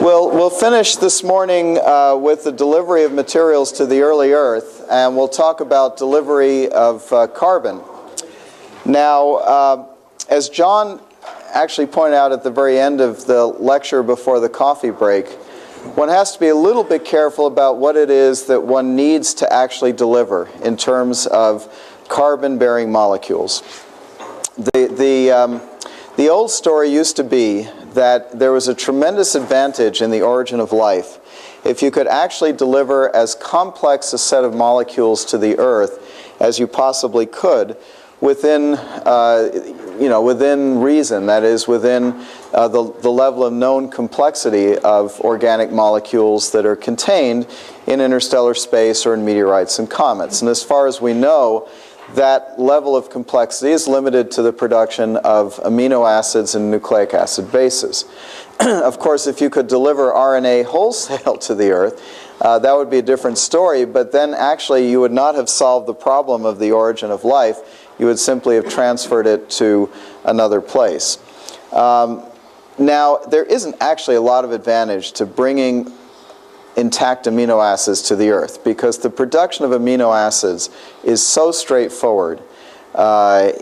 We'll finish this morning with the delivery of materials to the early Earth, and we'll talk about delivery of carbon. Now, as John actually pointed out at the very end of the lecture before the coffee break, one has to be a little bit careful about what it is that one needs to actually deliver in terms of carbon-bearing molecules. The old story used to be that there was a tremendous advantage in the origin of life if you could actually deliver as complex a set of molecules to the Earth as you possibly could within, within reason, that is, within the level of known complexity of organic molecules that are contained in interstellar space or in meteorites and comets. And as far as we know, that level of complexity is limited to the production of amino acids and nucleic acid bases. Of course, if you could deliver RNA wholesale to the Earth, that would be a different story, but then actually you would not have solved the problem of the origin of life. You would simply have transferred it to another place. Now, there isn't actually a lot of advantage to bringing intact amino acids to the Earth, because the production of amino acids is so straightforward.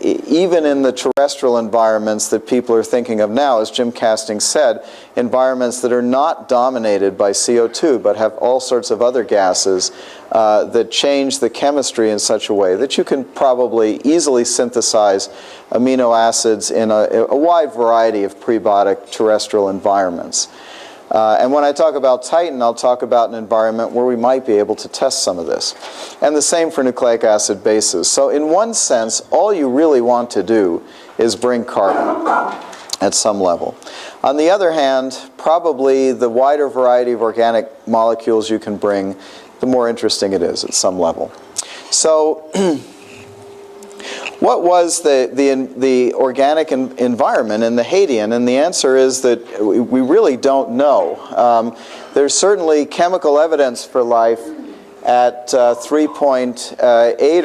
Even in the terrestrial environments that people are thinking of now, as Jim Casting said, environments that are not dominated by CO2 but have all sorts of other gases that change the chemistry in such a way that you can probably easily synthesize amino acids in a wide variety of prebiotic terrestrial environments. And when I talk about Titan, I'll talk about an environment where we might be able to test some of this. And the same for nucleic acid bases. So in one sense, all you really want to do is bring carbon at some level. On the other hand, probably the wider variety of organic molecules you can bring, the more interesting it is at some level. So what was the organic environment in the Hadean? And the answer is that we really don't know. There's certainly chemical evidence for life at 3.8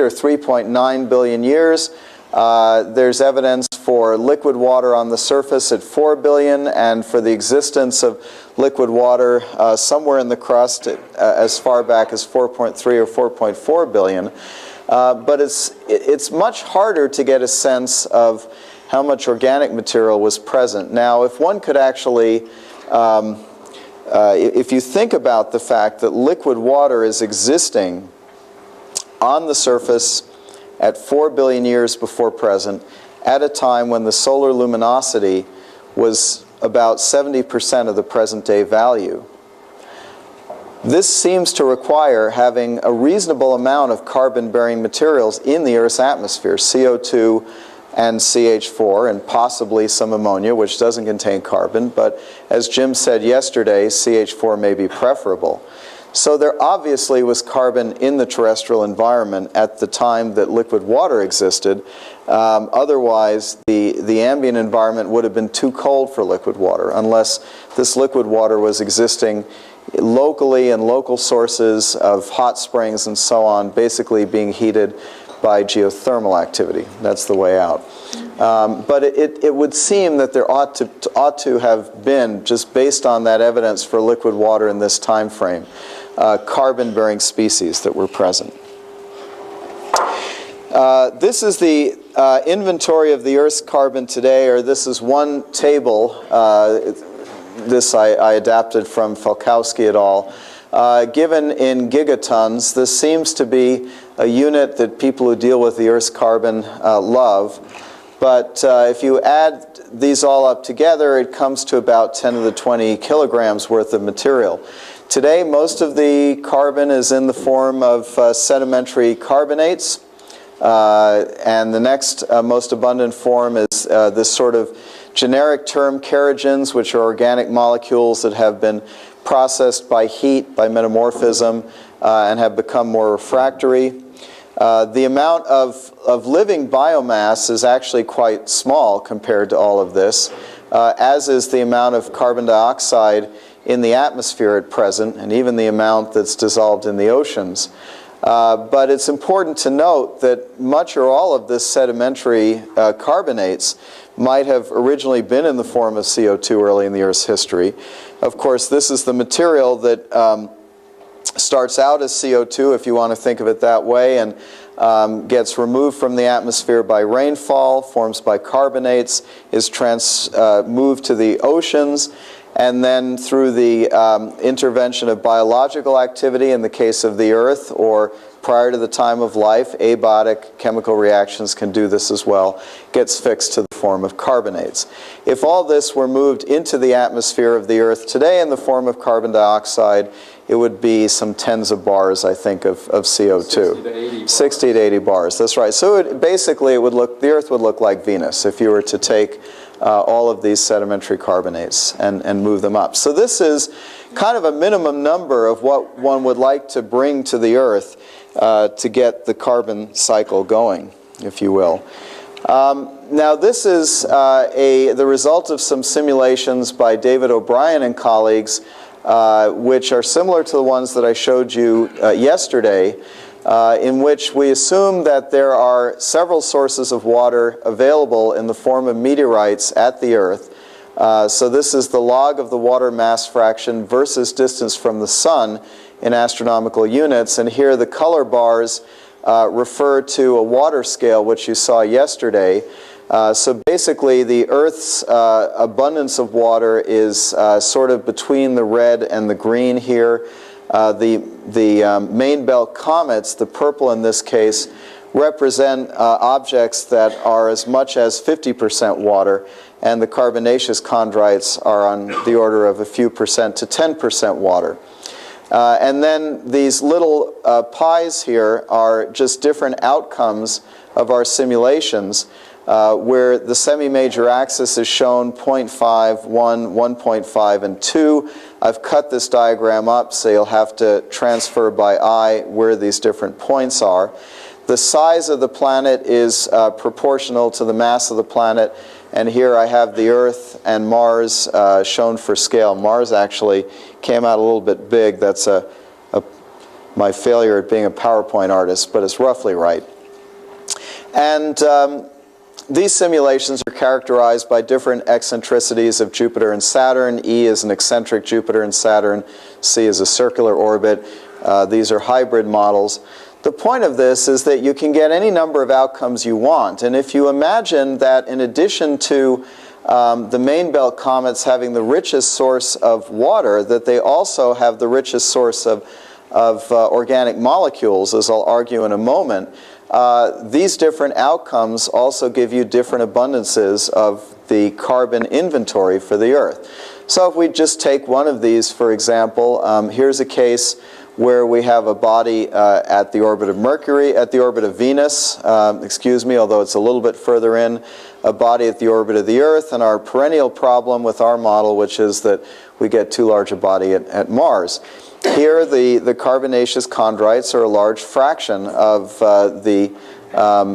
or 3.9 billion years. There's evidence for liquid water on the surface at 4 billion, and for the existence of liquid water somewhere in the crust as far back as 4.3 or 4.4 billion. But it's much harder to get a sense of how much organic material was present. Now, if one could actually, if you think about the fact that liquid water is existing on the surface at 4 billion years before present, at a time when the solar luminosity was about 70% of the present-day value, this seems to require having a reasonable amount of carbon-bearing materials in the Earth's atmosphere, CO2 and Ch4, and possibly some ammonia, which doesn't contain carbon. But as Jim said yesterday, Ch4 may be preferable. So there obviously was carbon in the terrestrial environment at the time that liquid water existed. Otherwise, the ambient environment would have been too cold for liquid water, unless this liquid water was existing locally in local sources of hot springs and so on, basically being heated by geothermal activity. That's the way out. But it would seem that there ought to have been, just based on that evidence for liquid water in this time frame, carbon-bearing species that were present. This is the inventory of the Earth's carbon today, or this is one table. This I adapted from Falkowski et al. Given in gigatons, this seems to be a unit that people who deal with the Earth's carbon love. But if you add these all up together, it comes to about 10 to the 20 kilograms worth of material. Today, most of the carbon is in the form of sedimentary carbonates. And the next most abundant form is this sort of generic term kerogens, which are organic molecules that have been processed by heat, by metamorphism, and have become more refractory. The amount of living biomass is actually quite small compared to all of this, as is the amount of carbon dioxide in the atmosphere at present, and even the amount that's dissolved in the oceans. But it's important to note that much or all of this sedimentary carbonates might have originally been in the form of CO2 early in the Earth's history. Of course, this is the material that starts out as CO2, if you want to think of it that way, and gets removed from the atmosphere by rainfall, forms bicarbonates, is moved to the oceans, and then through the intervention of biological activity in the case of the Earth, or prior to the time of life, abiotic chemical reactions can do this as well, gets fixed to the form of carbonates. If all this were moved into the atmosphere of the Earth today in the form of carbon dioxide, it would be some tens of bars, I think, of CO2. 60 to 80 bars. 60 to 80 bars, that's right. So basically the Earth would look like Venus if you were to take all of these sedimentary carbonates and move them up. So this is kind of a minimum number of what one would like to bring to the Earth to get the carbon cycle going, if you will. Now this is the result of some simulations by David O'Brien and colleagues, which are similar to the ones that I showed you yesterday, in which we assume that there are several sources of water available in the form of meteorites at the Earth. So this is the log of the water mass fraction versus distance from the sun in astronomical units, and here the color bars refer to a water scale which you saw yesterday. So basically the Earth's abundance of water is sort of between the red and the green here. The main belt comets, the purple in this case, represent objects that are as much as 50% water, and the carbonaceous chondrites are on the order of a few percent to 10% water. And then these little pies here are just different outcomes of our simulations, where the semi-major axis is shown 0.5, 1, 1.5, and 2. I've cut this diagram up so you'll have to transfer by eye where these different points are. The size of the planet is proportional to the mass of the planet, and here I have the Earth and Mars shown for scale. Mars actually came out a little bit big. That's my failure at being a PowerPoint artist, but it's roughly right. And these simulations are characterized by different eccentricities of Jupiter and Saturn. E is an eccentric Jupiter and Saturn. C is a circular orbit. These are hybrid models. The point of this is that you can get any number of outcomes you want. And if you imagine that in addition to the main belt comets having the richest source of water, that they also have the richest source of organic molecules, as I'll argue in a moment, these different outcomes also give you different abundances of the carbon inventory for the Earth. So if we just take one of these, for example, here's a case where we have a body at the orbit of Mercury, at the orbit of Venus, excuse me, although it's a little bit further in, a body at the orbit of the Earth, and our perennial problem with our model, which is that we get too large a body at Mars. Here, the carbonaceous chondrites are a large fraction of the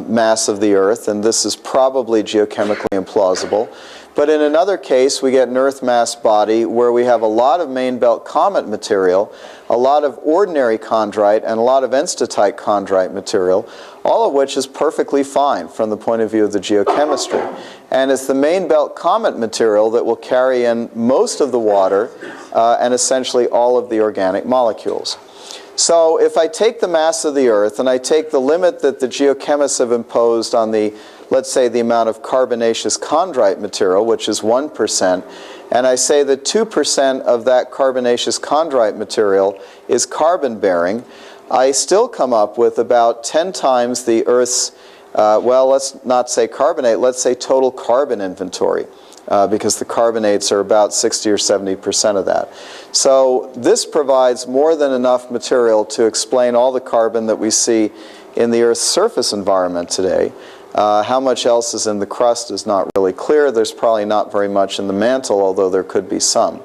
mass of the Earth, and this is probably geochemically implausible. But in another case, we get an Earth mass body where we have a lot of main belt comet material, a lot of ordinary chondrite, and a lot of enstatite chondrite material, all of which is perfectly fine from the point of view of the geochemistry. And it's the main belt comet material that will carry in most of the water and essentially all of the organic molecules. So if I take the mass of the Earth and I take the limit that the geochemists have imposed on the, let's say, the amount of carbonaceous chondrite material, which is 1%, and I say that 2% of that carbonaceous chondrite material is carbon-bearing, I still come up with about 10 times the Earth's, well, let's not say carbonate, let's say total carbon inventory. Because the carbonates are about 60 or 70% of that. So this provides more than enough material to explain all the carbon that we see in the Earth's surface environment today. How much else is in the crust is not really clear. There's probably not very much in the mantle, although there could be some.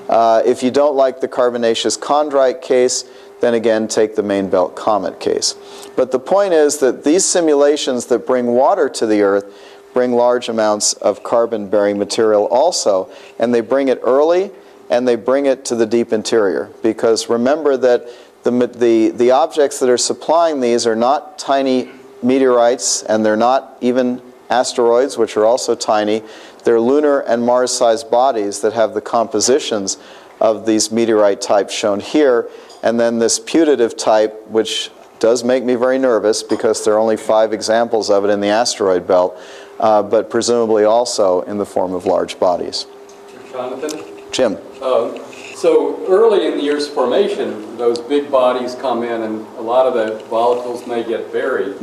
If you don't like the carbonaceous chondrite case, then again take the main belt comet case. But the point is that these simulations that bring water to the Earth bring large amounts of carbon-bearing material also, and they bring it early and they bring it to the deep interior, because remember that The objects that are supplying these are not tiny meteorites, and they're not even asteroids, which are also tiny. They're lunar and Mars-sized bodies that have the compositions of these meteorite types shown here, and then this putative type, which does make me very nervous because there are only 5 examples of it in the asteroid belt, but presumably also in the form of large bodies. Jonathan? Jim. So early in the Earth's formation, those big bodies come in and a lot of the volatiles may get buried.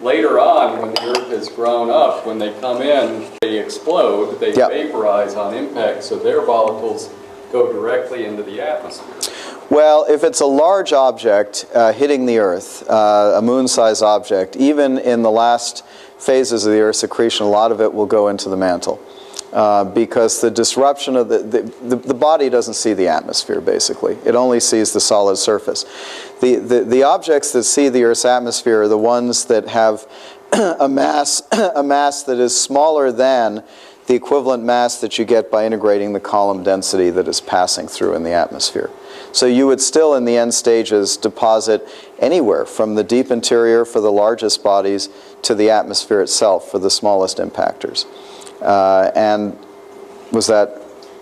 Later on, when the Earth has grown up, when they come in, they explode, they vaporize on impact, so their volatiles go directly into the atmosphere. Well, if it's a large object hitting the Earth, a moon-sized object, even in the last phases of the Earth's accretion, a lot of it will go into the mantle. Because the disruption of the body doesn't see the atmosphere, basically. It only sees the solid surface. The objects that see the Earth's atmosphere are the ones that have a mass that is smaller than the equivalent mass that you get by integrating the column density that is passing through in the atmosphere. So you would still, in the end stages, deposit anywhere from the deep interior for the largest bodies to the atmosphere itself for the smallest impactors. And was that?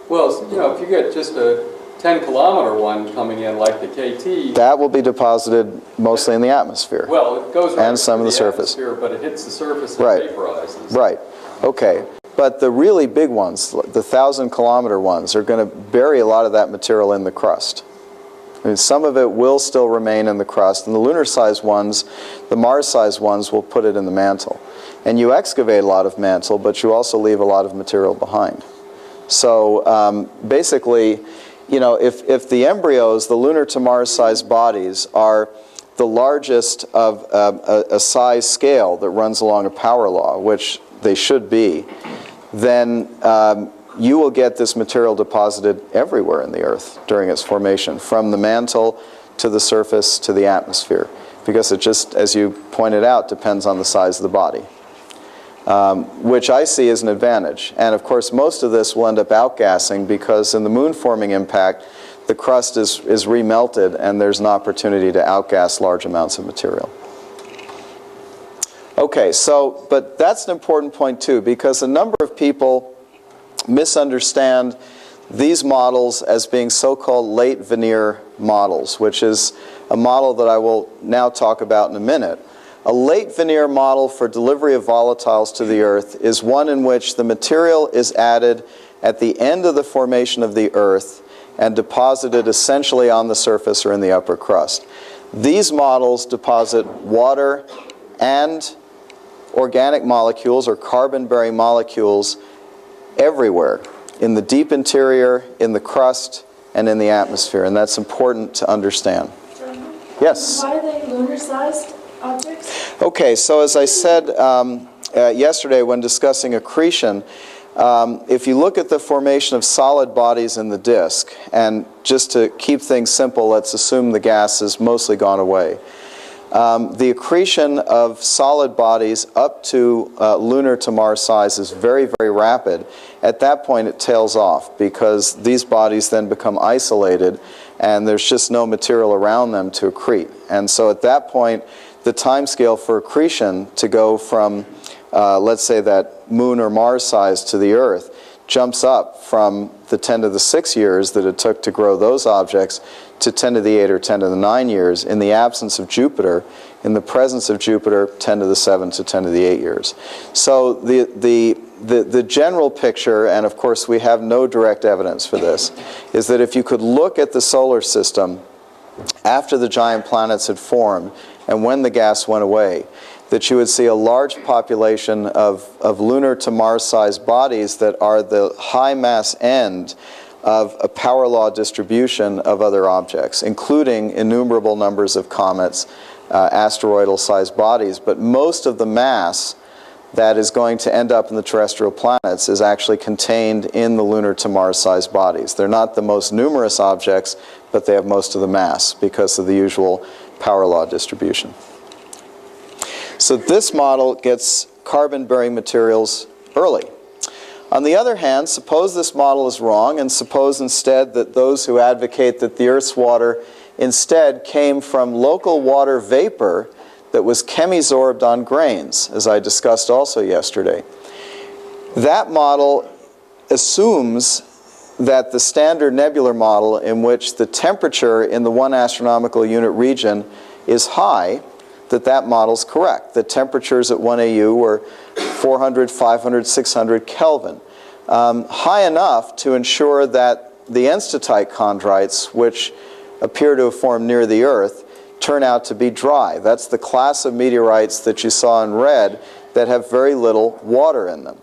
Well, you know, if you get just a 10-kilometer one coming in like the KT, that will be deposited mostly in the atmosphere. Well, it goes right and some of the surface, but it hits the surface and vaporizes. Right. Okay. But the really big ones, the 1,000-kilometer ones, are going to bury a lot of that material in the crust. I mean, some of it will still remain in the crust, and the lunar-sized ones, the Mars-sized ones, will put it in the mantle. And you excavate a lot of mantle, but you also leave a lot of material behind. So basically, you know, if the embryos, the lunar to Mars-sized bodies, are the largest of a size scale that runs along a power law, which they should be, then you will get this material deposited everywhere in the Earth during its formation, from the mantle to the surface to the atmosphere, because it just, as you pointed out, depends on the size of the body, which I see as an advantage. And of course, most of this will end up outgassing because in the moon-forming impact, the crust is remelted and there's an opportunity to outgas large amounts of material. Okay, so, but that's an important point too, because a number of people misunderstand these models as being so-called late Veneer models, which is a model that I will now talk about in a minute. A late Veneer model for delivery of volatiles to the Earth is one in which the material is added at the end of the formation of the Earth and deposited essentially on the surface or in the upper crust. These models deposit water and organic molecules or carbon-bearing molecules everywhere, in the deep interior, in the crust, and in the atmosphere, and that's important to understand. Yes? Why are they lunar-sized objects? Okay, so as I said yesterday when discussing accretion, if you look at the formation of solid bodies in the disk, and just to keep things simple, let's assume the gas has mostly gone away. The accretion of solid bodies up to lunar to Mars size is very, very rapid. At that point, it tails off because these bodies then become isolated and there's just no material around them to accrete. And so at that point, the time scale for accretion to go from, let's say, that moon or Mars size to the Earth jumps up from the 10 to the 6 years that it took to grow those objects to 10 to the 8 or 10 to the 9 years. In the absence of Jupiter, in the presence of Jupiter, 10 to the 7 to 10 to the 8 years. So the general picture, and of course we have no direct evidence for this, is that if you could look at the solar system after the giant planets had formed and when the gas went away, that you would see a large population of lunar to Mars-sized bodies that are the high mass end of a power law distribution of other objects, including innumerable numbers of comets, asteroidal-sized bodies. But most of the mass that is going to end up in the terrestrial planets is actually contained in the lunar to Mars-sized bodies. They're not the most numerous objects, but they have most of the mass because of the usual power law distribution. So this model gets carbon-bearing materials early. On the other hand, suppose this model is wrong, and suppose instead that those who advocate that the Earth's water instead came from local water vapor that was chemisorbed on grains, as I discussed also yesterday. That model assumes that the standard nebular model, in which the temperature in the 1 astronomical unit region is high, that model's correct. The temperatures at 1 AU were 400, 500, 600 Kelvin. High enough to ensure that the enstatite chondrites, which appear to have formed near the Earth, turn out to be dry. That's the class of meteorites that you saw in red that have very little water in them.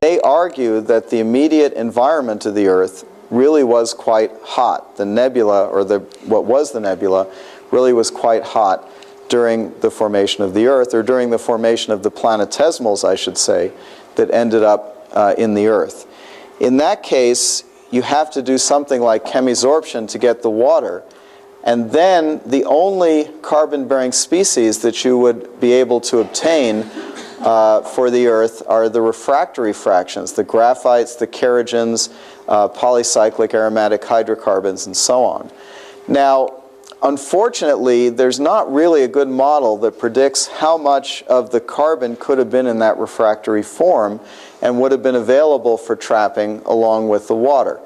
They argue that the immediate environment of the Earth really was quite hot. The nebula, or what was the nebula, really was quite hot during the formation of the Earth, or during the formation of the planetesimals, I should say, that ended up in the Earth. In that case, you have to do something like chemisorption to get the water, and then the only carbon-bearing species that you would be able to obtain for the Earth are the refractory fractions, the graphites, the kerogens, polycyclic aromatic hydrocarbons, and so on. Now, unfortunately, there's not really a good model that predicts how much of the carbon could have been in that refractory form and would have been available for trapping along with the water.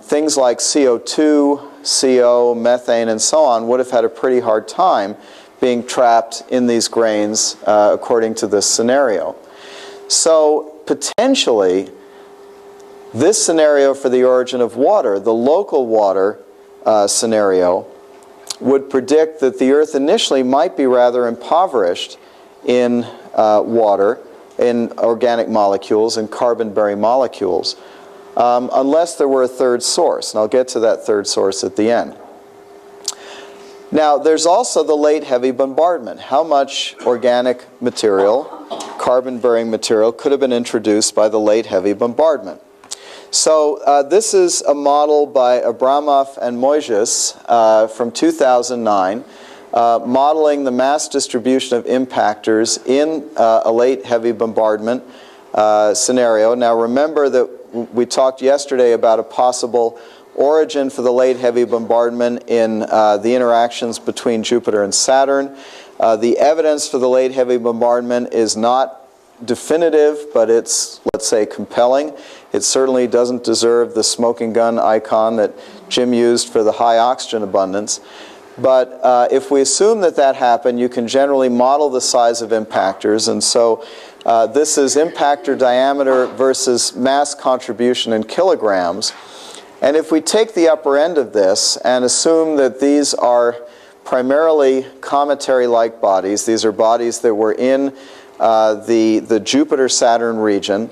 Things like CO2, CO, methane, and so on would have had a pretty hard time being trapped in these grains according to this scenario. So potentially, this scenario for the origin of water, the local water scenario, would predict that the Earth initially might be rather impoverished in water, in organic molecules, in carbon-bearing molecules, unless there were a third source. And I'll get to that third source at the end. Now, there's also the late heavy bombardment. How much organic material, carbon-bearing material, could have been introduced by the late heavy bombardment? So this is a model by Abramov and Moises from 2009, modeling the mass distribution of impactors in a late heavy bombardment scenario. Now remember that we talked yesterday about a possible origin for the late heavy bombardment in the interactions between Jupiter and Saturn. The evidence for the late heavy bombardment is not definitive, but it's, let's say, compelling. It certainly doesn't deserve the smoking gun icon that Jim used for the high oxygen abundance. But if we assume that that happened, you can generally model the size of impactors. And so this is impactor diameter versus mass contribution in kilograms. And if we take the upper end of this and assume that these are primarily cometary-like bodies, these are bodies that were in the Jupiter-Saturn region,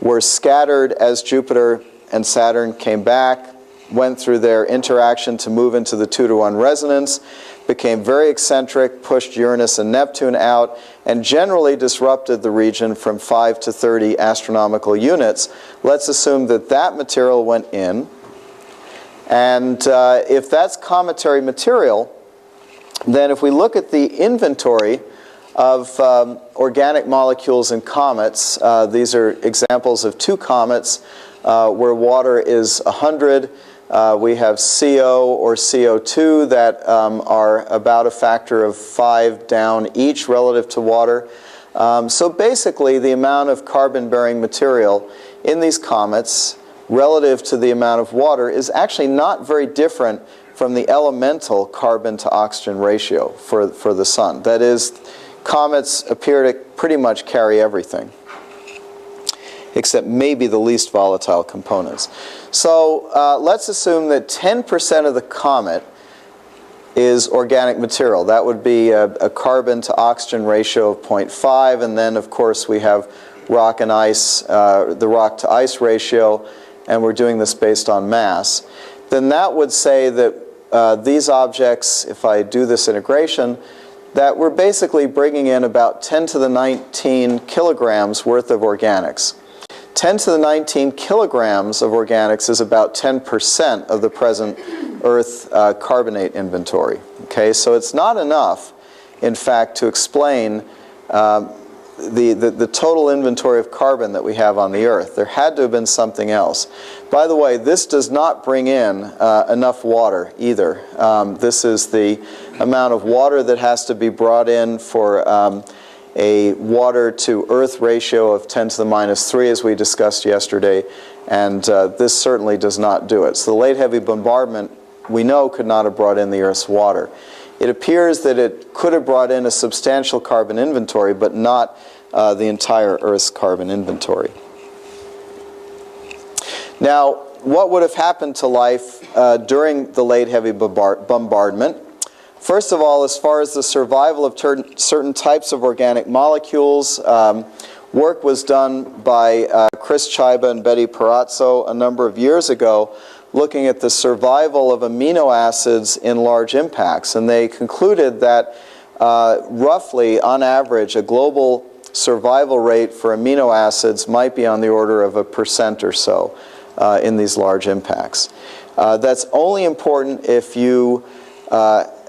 were scattered as Jupiter and Saturn came back, went through their interaction to move into the 2-to-1 resonance, became very eccentric, pushed Uranus and Neptune out, and generally disrupted the region from 5 to 30 astronomical units. Let's assume that that material went in. And if that's cometary material, then if we look at the inventory of organic molecules in comets, these are examples of 2 comets where water is 100. We have CO or CO2 that are about a factor of 5 down each relative to water. So basically, the amount of carbon-bearing material in these comets relative to the amount of water is actually not very different from the elemental carbon to oxygen ratio for the sun. That is, comets appear to pretty much carry everything, except maybe the least volatile components. So let's assume that 10% of the comet is organic material. That would be a carbon to oxygen ratio of 0.5, and then of course we have rock and ice, the rock to ice ratio, and we're doing this based on mass. Then that would say that these objects, if I do this integration, that we're basically bringing in about 10 to the 19 kilograms worth of organics. 10 to the 19 kilograms of organics is about 10% of the present Earth carbonate inventory. Okay, so it's not enough, in fact, to explain the total inventory of carbon that we have on the Earth. There had to have been something else. By the way, this does not bring in enough water either. This is the amount of water that has to be brought in for a water to Earth ratio of 10 to the minus 3, as we discussed yesterday, and this certainly does not do it. So the late heavy bombardment, we know, could not have brought in the Earth's water. It appears that it could have brought in a substantial carbon inventory, but not the entire Earth's carbon inventory. Now, what would have happened to life during the late heavy bombardment? First of all, as far as the survival of certain types of organic molecules, work was done by Chris Chiba and Betty Perazzo a number of years ago, looking at the survival of amino acids in large impacts. And they concluded that roughly, on average, a global survival rate for amino acids might be on the order of 1% or so in these large impacts. That's only important if you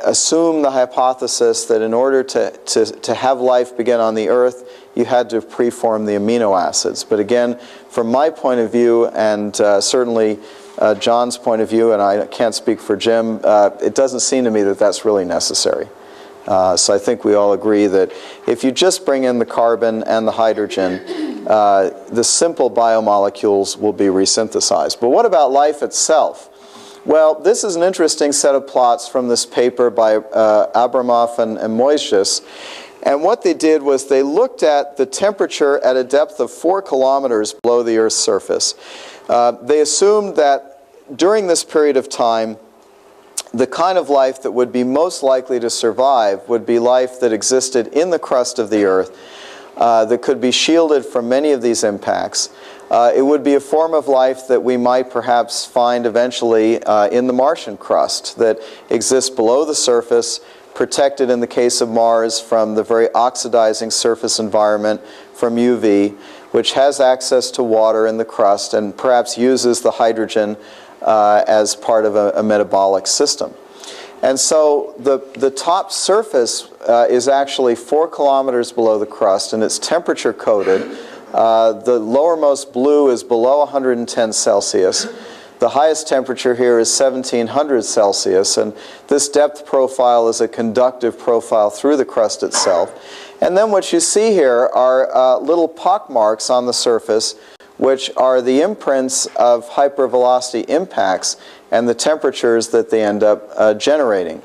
assume the hypothesis that in order to have life begin on the Earth, you had to preform the amino acids. But again, from my point of view, and certainly John's point of view, and I can't speak for Jim, it doesn't seem to me that that's really necessary. So I think we all agree that if you just bring in the carbon and the hydrogen, the simple biomolecules will be resynthesized. But what about life itself? Well, this is an interesting set of plots from this paper by Abramoff and Moisius. And what they did was they looked at the temperature at a depth of 4 kilometers below the Earth's surface. They assumed that during this period of time, the kind of life that would be most likely to survive would be life that existed in the crust of the Earth, that could be shielded from many of these impacts. It would be a form of life that we might perhaps find eventually in the Martian crust, that exists below the surface, protected in the case of Mars from the very oxidizing surface environment from UV, which has access to water in the crust and perhaps uses the hydrogen as part of a metabolic system. And so the top surface is actually 4 kilometers below the crust, and it's temperature coated. The lowermost blue is below 110 Celsius. The highest temperature here is 1700 Celsius, and this depth profile is a conductive profile through the crust itself. And then what you see here are little pock marks on the surface, which are the imprints of hypervelocity impacts and the temperatures that they end up generating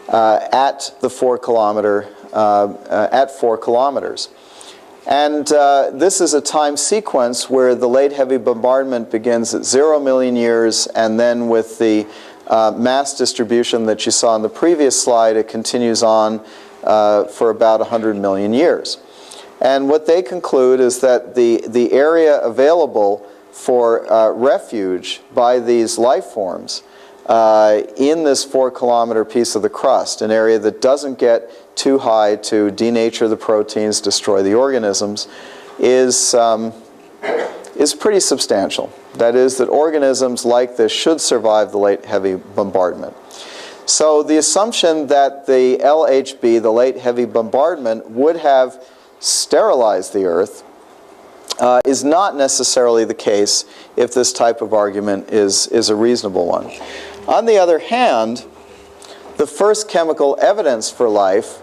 at 4 kilometers. And this is a time sequence where the late heavy bombardment begins at 0 million years, and then with the mass distribution that you saw in the previous slide, it continues on for about 100 million years. And what they conclude is that the area available for refuge by these life forms in this 4 kilometer piece of the crust, an area that doesn't get too high to denature the proteins, destroy the organisms, is pretty substantial. That is, that organisms like this should survive the late heavy bombardment. So the assumption that the LHB, the late heavy bombardment, would have sterilized the Earth is not necessarily the case if this type of argument is a reasonable one. On the other hand, the first chemical evidence for life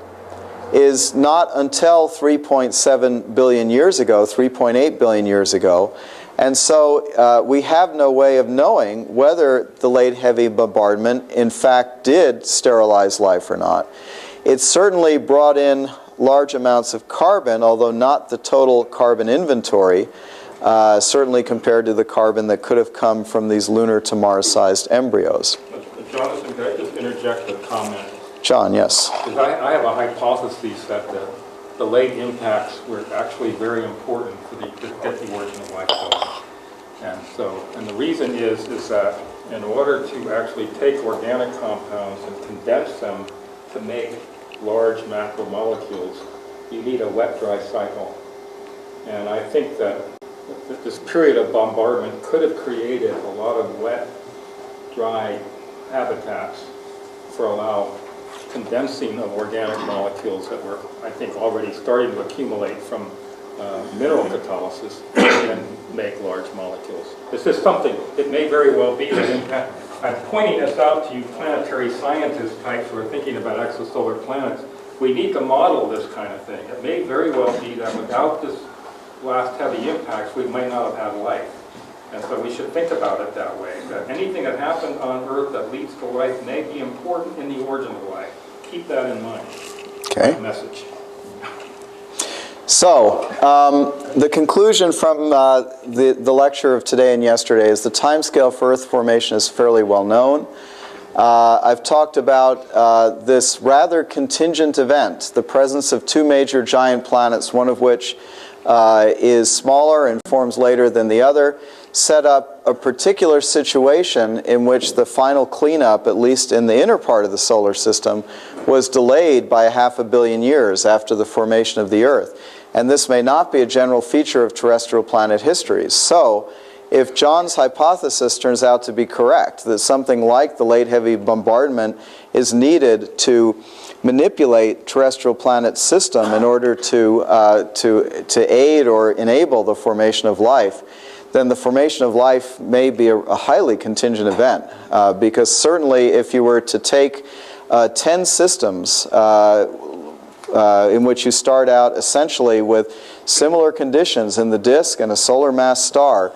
is not until 3.7 billion years ago, 3.8 billion years ago. And so we have no way of knowing whether the late heavy bombardment in fact did sterilize life or not. It certainly brought in large amounts of carbon, although not the total carbon inventory, certainly compared to the carbon that could have come from these lunar to Mars-sized embryos. Jonathan, could I just interject a comment? John, yes. Because I have a hypothesis that the late impacts were actually very important to get the origin of life going. And the reason is that in order to actually take organic compounds and condense them to make large macromolecules, you need a wet-dry cycle. And I think that this period of bombardment could have created a lot of wet, dry habitats for allow condensing of organic molecules that were, I think, already starting to accumulate from mineral catalysis and make large molecules. This is something, it may very well be that impact. I'm pointing this out to you planetary scientist types who are thinking about exosolar planets. We need to model this kind of thing. It may very well be that without this last heavy impacts, we might not have had life. And so we should think about it that way, that anything that happened on Earth that leads to life may be important in the origin of life. Keep that in mind. Okay. Message. So, the conclusion from the lecture of today and yesterday is the timescale for Earth formation is fairly well known. I've talked about this rather contingent event, the presence of two major giant planets, one of which is smaller and forms later than the other, set up a particular situation in which the final cleanup, at least in the inner part of the solar system, was delayed by 500 million years after the formation of the Earth. And this may not be a general feature of terrestrial planet histories. So, if John's hypothesis turns out to be correct, that something like the late heavy bombardment is needed to manipulate terrestrial planet system in order to aid or enable the formation of life, then the formation of life may be a highly contingent event. Because certainly if you were to take 10 systems in which you start out essentially with similar conditions in the disk and a solar mass star,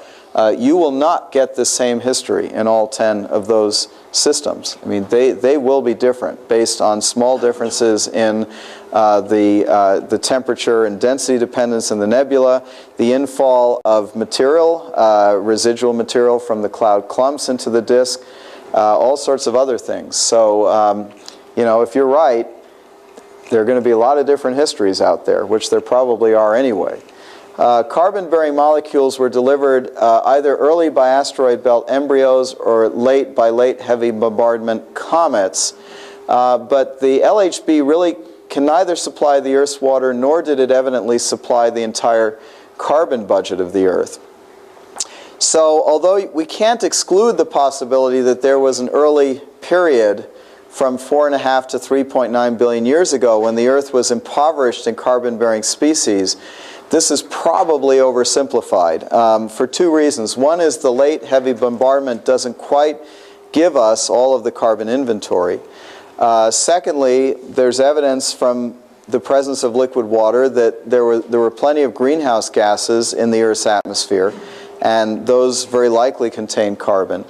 you will not get the same history in all 10 of those systems. I mean, they will be different based on small differences in the temperature and density dependence in the nebula, the infall of material, residual material from the cloud clumps into the disk, all sorts of other things. So, you know, if you're right, there are going to be a lot of different histories out there, which there probably are anyway. Carbon-bearing molecules were delivered either early by asteroid belt embryos or late by late heavy bombardment comets. But the LHB really can neither supply the Earth's water, nor did it evidently supply the entire carbon budget of the Earth. So although we can't exclude the possibility that there was an early period from 4.5 to 3.9 billion years ago when the Earth was impoverished in carbon-bearing species, this is probably oversimplified for two reasons. One is the late heavy bombardment doesn't quite give us all of the carbon inventory. Secondly, there's evidence from the presence of liquid water that there were plenty of greenhouse gases in the Earth's atmosphere, and those very likely contain carbon.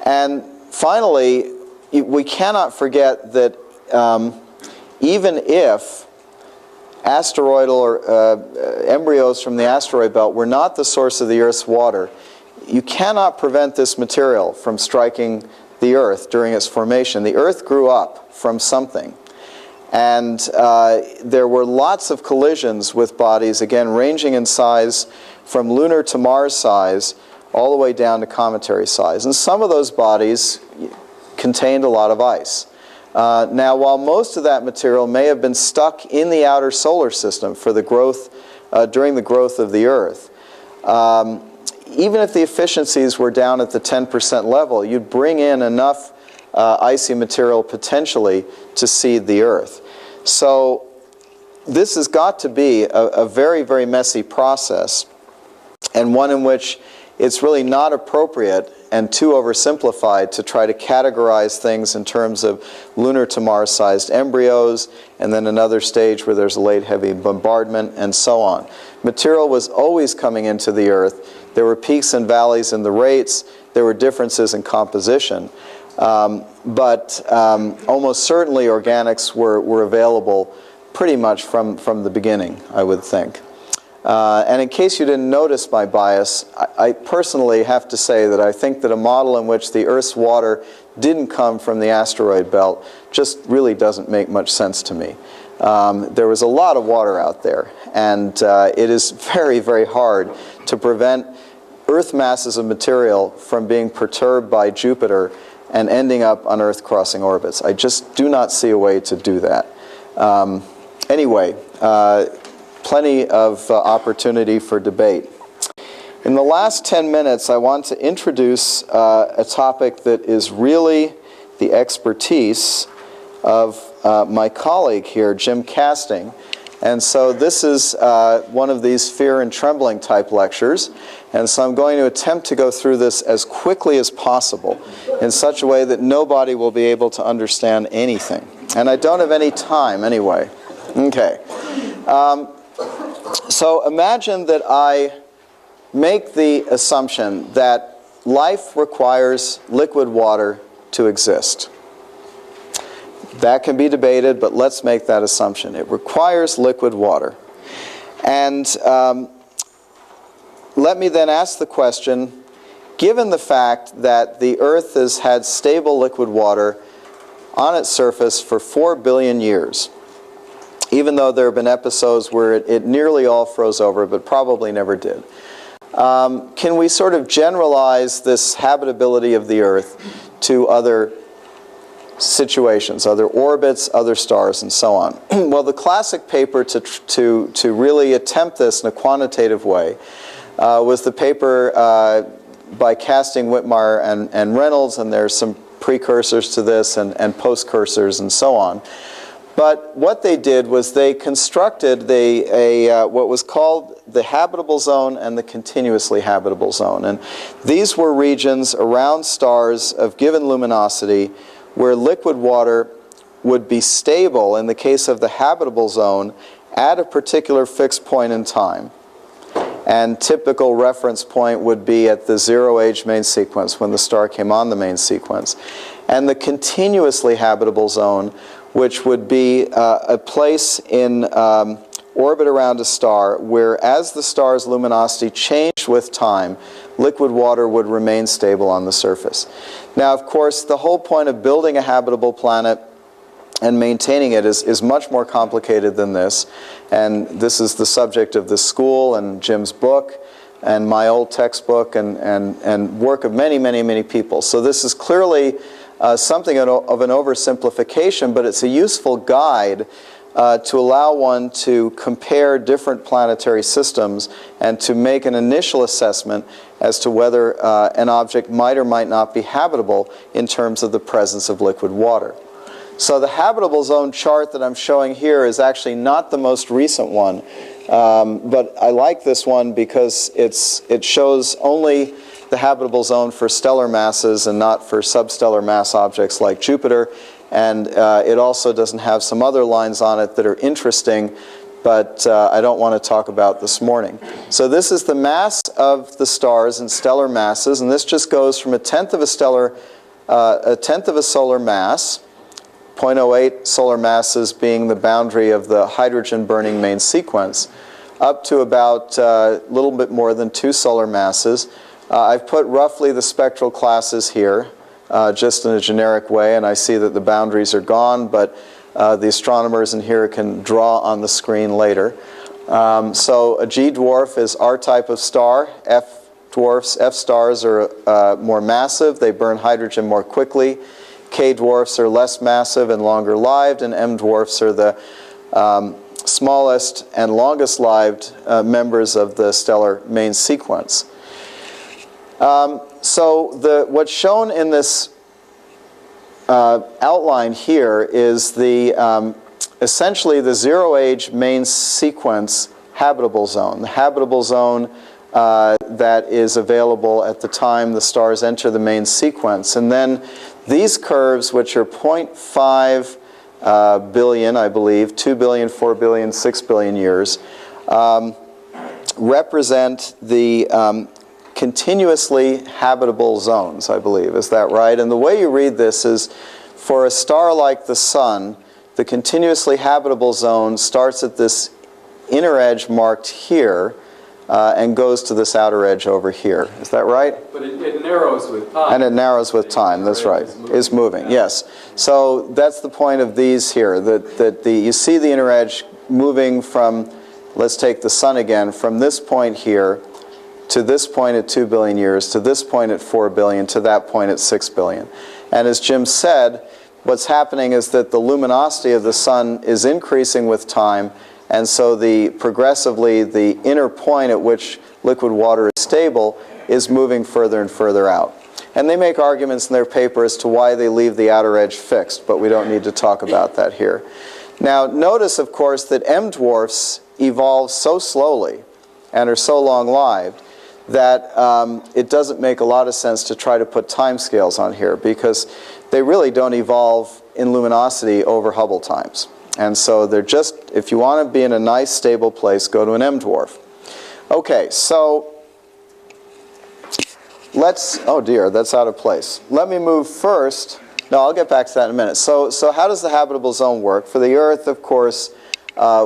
And finally, we cannot forget that even if asteroidal or embryos from the asteroid belt were not the source of the Earth's water, you cannot prevent this material from striking the Earth during its formation. The Earth grew up from something. And there were lots of collisions with bodies, again, ranging in size from lunar to Mars size, all the way down to cometary size. And some of those bodies contained a lot of ice. Now, while most of that material may have been stuck in the outer solar system for the growth, during the growth of the Earth, even if the efficiencies were down at the 10% level, you'd bring in enough icy material potentially to seed the Earth. So this has got to be a very, very messy process, and one in which it's really not appropriate and too oversimplified to try to categorize things in terms of lunar to Mars sized embryos, and then another stage where there's a late heavy bombardment, and so on. Material was always coming into the Earth. There were peaks and valleys in the rates. There were differences in composition. But almost certainly organics were available pretty much from the beginning, I would think. And in case you didn't notice my bias, I personally have to say that I think that a model in which the Earth's water didn't come from the asteroid belt just really doesn't make much sense to me. There was a lot of water out there, and it is very, very hard to prevent Earth masses of material from being perturbed by Jupiter and ending up on Earth-crossing orbits. I just do not see a way to do that. Anyway, plenty of opportunity for debate. In the last 10 minutes, I want to introduce a topic that is really the expertise of my colleague here, Jim Casting. And so this is one of these fear and trembling type lectures. And so I'm going to attempt to go through this as quickly as possible in such a way that nobody will be able to understand anything. And I don't have any time anyway. Okay. So imagine that I make the assumption that life requires liquid water to exist. That can be debated, but let's make that assumption. It requires liquid water. And let me then ask the question, given the fact that the Earth has had stable liquid water on its surface for 4 billion years, even though there have been episodes where it nearly all froze over, but probably never did, can we sort of generalize this habitability of the Earth to other situations, other orbits, other stars, and so on? Well, the classic paper to really attempt this in a quantitative way was the paper by Casting, Whitmire, and Reynolds, and there's some precursors to this and postcursors and so on. But what they did was they constructed what was called the habitable zone and the continuously habitable zone. And these were regions around stars of given luminosity where liquid water would be stable in the case of the habitable zone at a particular fixed point in time. And typical reference point would be at the zero-age main sequence, when the star came on the main sequence. And the continuously habitable zone, which would be a place in orbit around a star where, as the star's luminosity changed with time, liquid water would remain stable on the surface. Now, of course, the whole point of building a habitable planet and maintaining it is much more complicated than this. And this is the subject of this school and Jim's book and my old textbook and work of many, many, many people. So this is clearly something of an oversimplification, but it's a useful guide to allow one to compare different planetary systems and to make an initial assessment as to whether an object might or might not be habitable in terms of the presence of liquid water. So the habitable zone chart that I'm showing here is actually not the most recent one, but I like this one because it shows only the habitable zone for stellar masses and not for substellar mass objects like Jupiter. And it also doesn't have some other lines on it that are interesting, but I don't want to talk about this morning. So this is the mass of the stars in stellar masses, and this just goes from a tenth of a solar mass, 0.08 solar masses being the boundary of the hydrogen-burning main sequence, up to about a little bit more than 2 solar masses. I've put roughly the spectral classes here, just in a generic way, and I see that the boundaries are gone, but the astronomers in here can draw on the screen later. So a G dwarf is our type of star. F stars are more massive. They burn hydrogen more quickly. K dwarfs are less massive and longer lived, and M dwarfs are the smallest and longest lived members of the stellar main sequence. So what's shown in this outline here is essentially the zero-age main sequence habitable zone. The habitable zone that is available at the time the stars enter the main sequence. And then these curves, which are 0.5 billion, I believe, 2 billion, 4 billion, 6 billion years, represent the continuously habitable zones, I believe. Is that right? And the way you read this is, for a star like the Sun, the continuously habitable zone starts at this inner edge marked here, and goes to this outer edge over here. Is that right? But it narrows with time. And it narrows with time, that's right. Is moving, yes. So that's the point of these here, that you see the inner edge moving from, let's take the Sun again, from this point here to this point at 2 billion years, to this point at 4 billion, to that point at 6 billion. And as Jim said, what's happening is that the luminosity of the Sun is increasing with time, and so progressively the inner point at which liquid water is stable is moving further and further out. And they make arguments in their paper as to why they leave the outer edge fixed, but we don't need to talk about that here. Now, notice, of course, that M dwarfs evolve so slowly and are so long-lived that it doesn't make a lot of sense to try to put timescales on here, because they really don't evolve in luminosity over Hubble times. And so they're just, if you want to be in a nice stable place, go to an M dwarf. Okay, so let's, oh dear, that's out of place. Let me move first. No, I'll get back to that in a minute. So how does the habitable zone work? For the Earth, of course,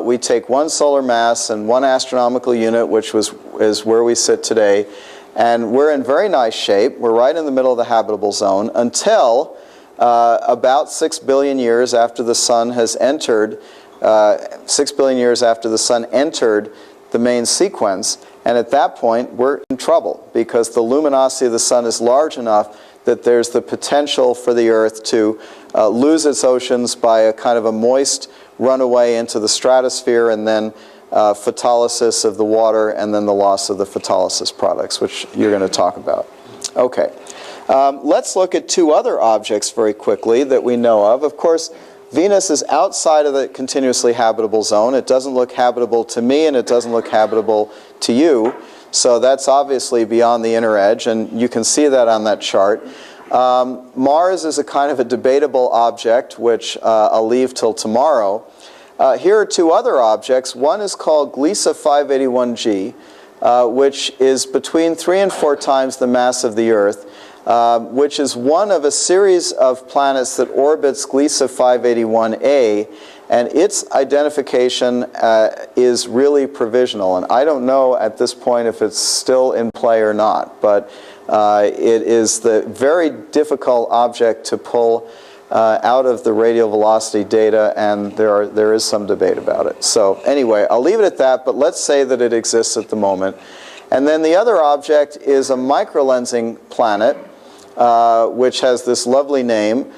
we take one solar mass and one astronomical unit, which is where we sit today. And we're in very nice shape. We're right in the middle of the habitable zone until about 6 billion years after the sun has entered, 6 billion years after the sun entered the main sequence. And at that point, we're in trouble, because the luminosity of the sun is large enough that there's the potential for the Earth to lose its oceans by a kind of a moist runaway into the stratosphere, and then photolysis of the water, and then the loss of the photolysis products, which you're going to talk about. Okay. Let's look at two other objects very quickly that we know of. Of course, Venus is outside of the continuously habitable zone. It doesn't look habitable to me, and it doesn't look habitable to you. So that's obviously beyond the inner edge, and you can see that on that chart. Mars is a kind of a debatable object, which I'll leave till tomorrow. Here are two other objects. One is called Gliese 581G, which is between 3 and 4 times the mass of the Earth, which is one of a series of planets that orbits Gliese 581A, and its identification is really provisional. And I don't know at this point if it's still in play or not, but it is the very difficult object to pull out of the radial velocity data, and there is some debate about it. So anyway, I'll leave it at that, but let's say that it exists at the moment. And then the other object is a microlensing planet, which has this lovely name,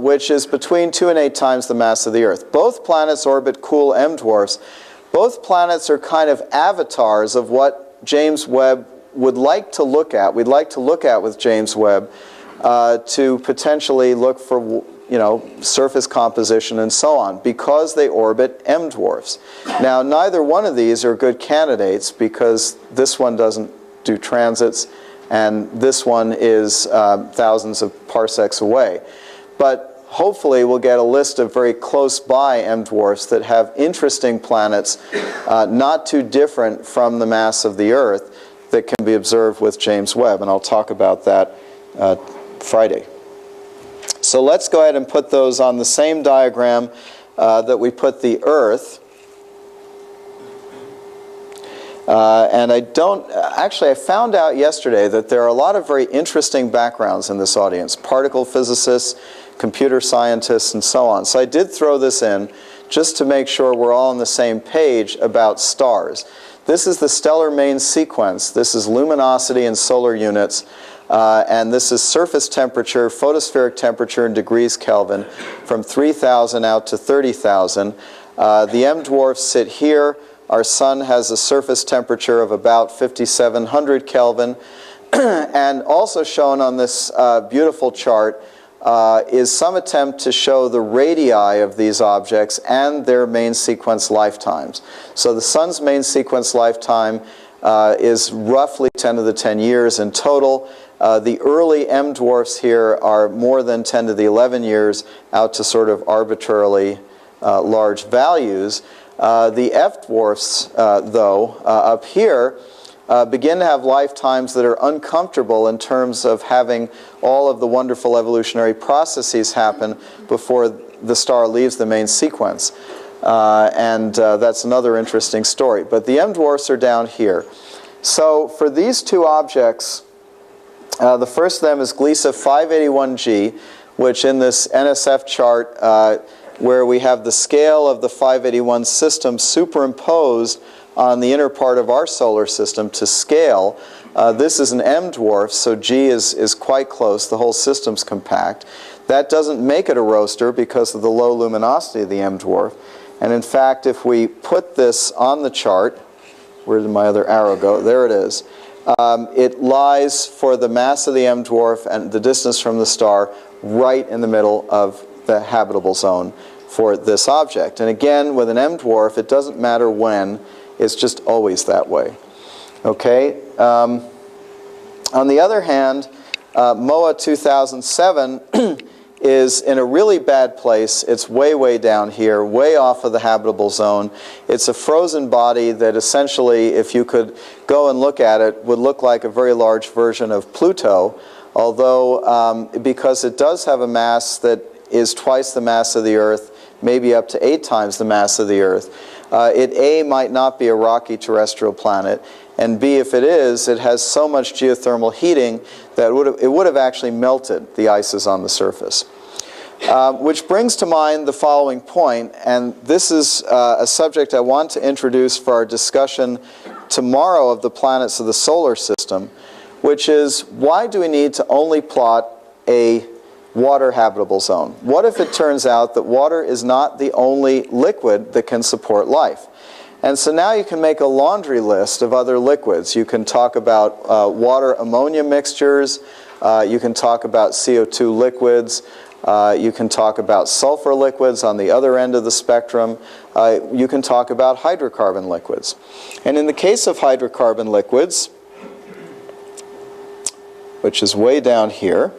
which is between 2 and 8 times the mass of the Earth. Both planets orbit cool M dwarfs. Both planets are kind of avatars of what James Webb would like to look at. We'd like to look at with James Webb to potentially look for, you know, surface composition and so on, because they orbit M dwarfs. Now, neither one of these are good candidates, because this one doesn't do transits, and this one is thousands of parsecs away. But hopefully we'll get a list of very close by M dwarfs that have interesting planets, not too different from the mass of the Earth, that can be observed with James Webb, and I'll talk about that Friday. So let's go ahead and put those on the same diagram that we put the Earth. And I found out yesterday that there are a lot of very interesting backgrounds in this audience: particle physicists, computer scientists, and so on. So I did throw this in just to make sure we're all on the same page about stars. This is the stellar main sequence. This is luminosity in solar units. And this is surface temperature, photospheric temperature in degrees Kelvin, from 3,000 out to 30,000. The M dwarfs sit here. Our sun has a surface temperature of about 5,700 Kelvin. And also shown on this beautiful chart is some attempt to show the radii of these objects and their main sequence lifetimes. So the sun's main sequence lifetime is roughly 10 to the 10 years in total. The early M dwarfs here are more than 10 to the 11 years, out to sort of arbitrarily large values. The F dwarfs, though, up here, begin to have lifetimes that are uncomfortable in terms of having all of the wonderful evolutionary processes happen before the star leaves the main sequence. That's another interesting story. But the M dwarfs are down here. So for these two objects, the first of them is Gliese 581G, which in this NSF chart, where we have the scale of the 581 system superimposed on the inner part of our solar system to scale. This is an M dwarf, so G is quite close. The whole system's compact. That doesn't make it a roaster because of the low luminosity of the M dwarf. And in fact, if we put this on the chart, where did my other arrow go? There it is. It lies, for the mass of the M dwarf and the distance from the star, right in the middle of the habitable zone for this object. And again, with an M dwarf, it doesn't matter when, it's just always that way. Okay? On the other hand, MOA 2007 is in a really bad place. It's way, way down here, way off of the habitable zone. It's a frozen body that essentially, if you could go and look at it, would look like a very large version of Pluto, although because it does have a mass that is twice the mass of the Earth, maybe up to 8 times the mass of the Earth, it A, might not be a rocky terrestrial planet, and B, if it is, it has so much geothermal heating that it would have actually melted the ices on the surface. Which brings to mind the following point, and this is a subject I want to introduce for our discussion tomorrow of the planets of the solar system, which is, why do we need to only plot a water habitable zone? What if it turns out that water is not the only liquid that can support life? And so now you can make a laundry list of other liquids. You can talk about water-ammonia mixtures. You can talk about CO2 liquids. You can talk about sulfur liquids on the other end of the spectrum. You can talk about hydrocarbon liquids. And in the case of hydrocarbon liquids, which is way down here,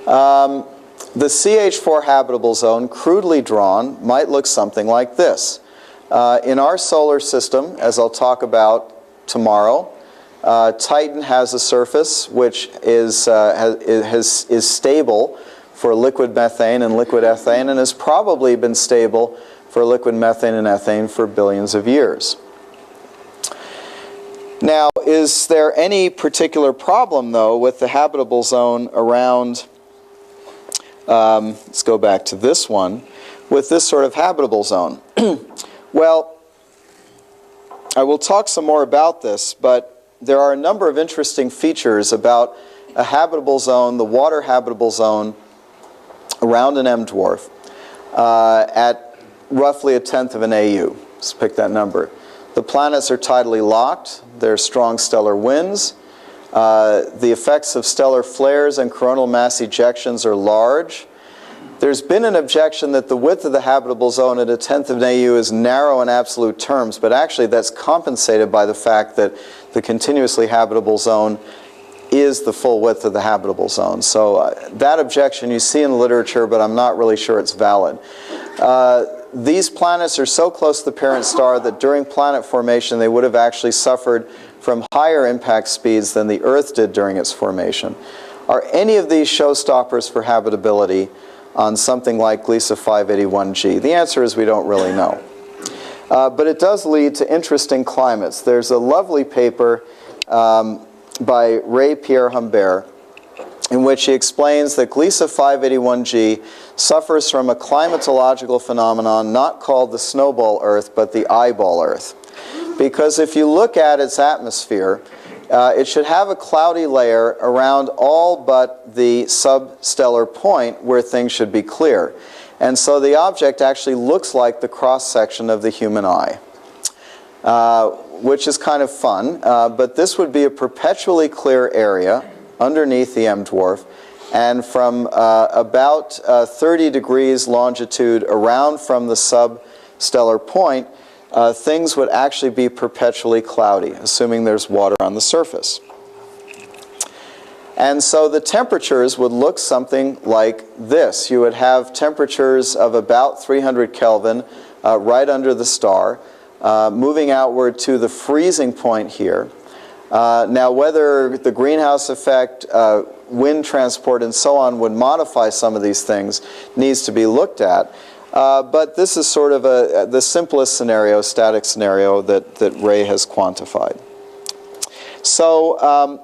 the Ch4 habitable zone, crudely drawn, might look something like this. In our solar system, as I'll talk about tomorrow, Titan has a surface which is stable for liquid methane and liquid ethane, and has probably been stable for liquid methane and ethane for billions of years. Now, is there any particular problem, though, with the habitable zone around, let's go back to this one, with this sort of habitable zone? Well, I will talk some more about this, but there are a number of interesting features about a habitable zone, the water habitable zone, around an M dwarf at roughly 1/10 of an AU. Let's pick that number. The planets are tidally locked. There are strong stellar winds. The effects of stellar flares and coronal mass ejections are large. There's been an objection that the width of the habitable zone at 1/10 of an AU is narrow in absolute terms, but actually that's compensated by the fact that the continuously habitable zone is the full width of the habitable zone. So that objection you see in the literature, but I'm not really sure it's valid. These planets are so close to the parent star that during planet formation they would have actually suffered from higher impact speeds than the Earth did during its formation. Are any of these showstoppers for habitability on something like Gliese 581G? The answer is we don't really know. But it does lead to interesting climates. There's a lovely paper by Ray Pierre Humbert in which he explains that Gliese 581G suffers from a climatological phenomenon not called the snowball Earth, but the eyeball Earth. Because if you look at its atmosphere, it should have a cloudy layer around all but the substellar point where things should be clear. And so the object actually looks like the cross-section of the human eye, which is kind of fun. But this would be a perpetually clear area underneath the M dwarf. And from about 30 degrees longitude around from the substellar point, things would actually be perpetually cloudy, assuming there's water on the surface. And so the temperatures would look something like this. You would have temperatures of about 300 Kelvin right under the star, moving outward to the freezing point here. Now, whether the greenhouse effect, wind transport, and so on would modify some of these things needs to be looked at. But this is sort of the simplest scenario, static scenario, that Ray has quantified. So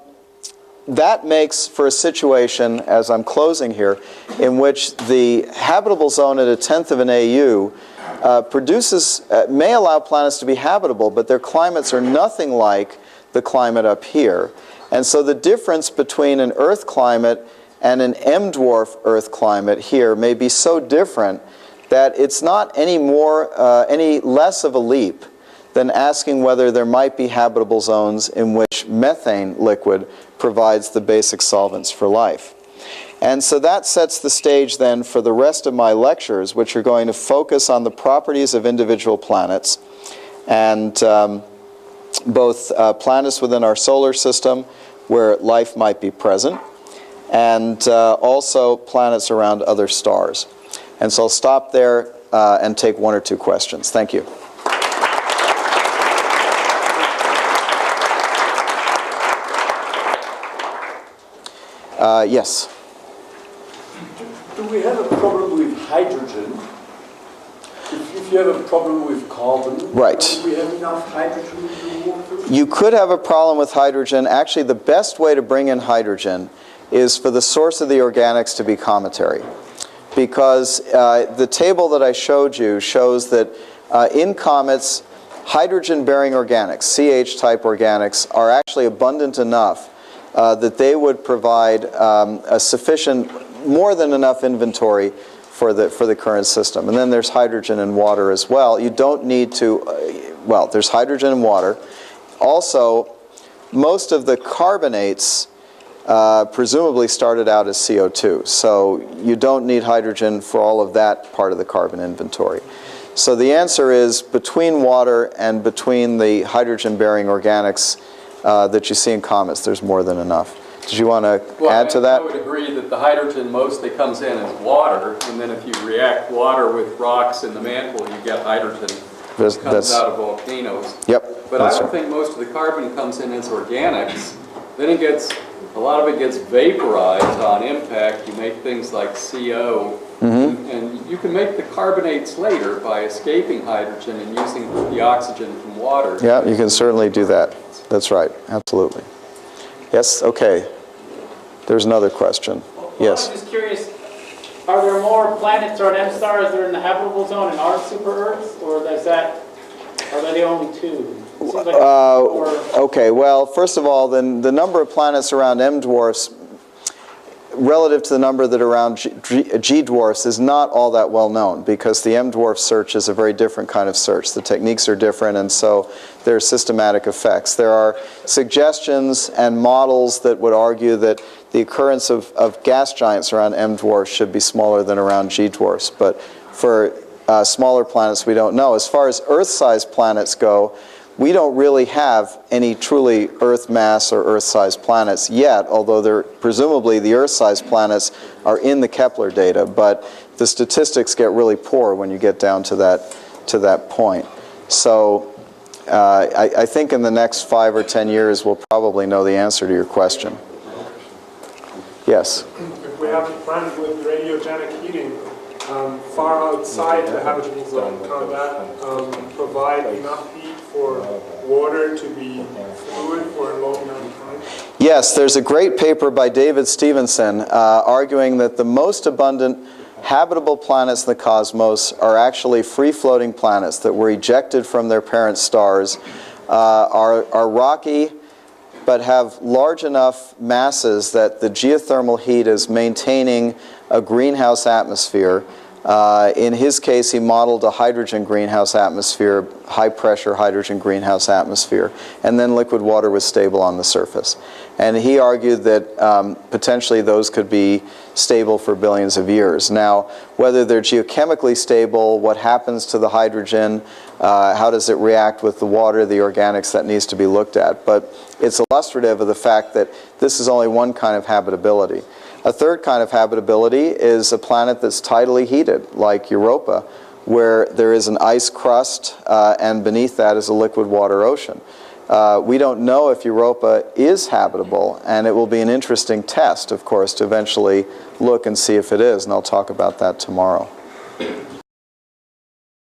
that makes for a situation, as I'm closing here, in which the habitable zone at 1/10 of an AU may allow planets to be habitable, but their climates are nothing like the climate up here. And so the difference between an Earth climate and an M dwarf Earth climate here may be so different that it's not any less of a leap then asking whether there might be habitable zones in which methane liquid provides the basic solvents for life. And so that sets the stage then for the rest of my lectures, which are going to focus on the properties of individual planets, and both planets within our solar system where life might be present, and also planets around other stars. And so I'll stop there and take one or two questions. Thank you. Yes. Do we have a problem with hydrogen? If you have a problem with carbon, right. Do we have enough hydrogen in the water? You could have a problem with hydrogen. Actually, the best way to bring in hydrogen is for the source of the organics to be cometary. Because the table that I showed you shows that in comets, hydrogen-bearing organics, CH-type organics, are actually abundant enough that they would provide a sufficient, more than enough inventory for the current system. And then there's hydrogen and water as well. You don't need to, well, there's hydrogen and water. Also, most of the carbonates presumably started out as CO2. So you don't need hydrogen for all of that part of the carbon inventory. So the answer is between water and between the hydrogen-bearing organics that you see in comets, there's more than enough. Did you want to add to that? I would agree that the hydrogen mostly comes in as water, and then if you react water with rocks in the mantle, you get hydrogen that comes out of volcanoes. Yep. But I would think most of the carbon comes in as organics. Then it gets, a lot of it gets vaporized on impact. You make things like CO, and you can make the carbonates later by escaping hydrogen and using the oxygen from water. Yeah, you can certainly do that. That's right, absolutely. Yes, okay. There's another question. Yes. I'm just curious, are there more planets or M stars that are in the habitable zone and aren't super Earths, or are they the only two? It seems like Okay, well, first of all, then the number of planets around M dwarfs relative to the number that are around G dwarfs is not all that well known, because the M dwarf search is a very different kind of search. The techniques are different, and so there are systematic effects. There are suggestions and models that would argue that the occurrence of gas giants around M dwarfs should be smaller than around G dwarfs, but for smaller planets we don't know. As far as Earth-sized planets go, we don't really have any truly Earth mass or Earth-sized planets yet, although presumably the Earth-sized planets are in the Kepler data, but the statistics get really poor when you get down to that point. So I think in the next 5 or 10 years we'll probably know the answer to your question. Yes? If we have a planet with radiogenic heating far outside the habitable zone, can that provide enough heat for water to be fluid for a long amount of time? Yes, there's a great paper by David Stevenson arguing that the most abundant habitable planets in the cosmos are actually free-floating planets that were ejected from their parent stars, are rocky, but have large enough masses that the geothermal heat is maintaining a greenhouse atmosphere. In his case, he modeled a hydrogen greenhouse atmosphere, high-pressure hydrogen greenhouse atmosphere, and then liquid water was stable on the surface. And he argued that potentially those could be stable for billions of years. Now, whether they're geochemically stable, what happens to the hydrogen, how does it react with the water, the organics, that needs to be looked at. But it's illustrative of the fact that this is only one kind of habitability. A third kind of habitability is a planet that's tidally heated, like Europa, where there is an ice crust and beneath that is a liquid water ocean. We don't know if Europa is habitable, and it will be an interesting test, of course, to eventually look and see if it is, and I'll talk about that tomorrow.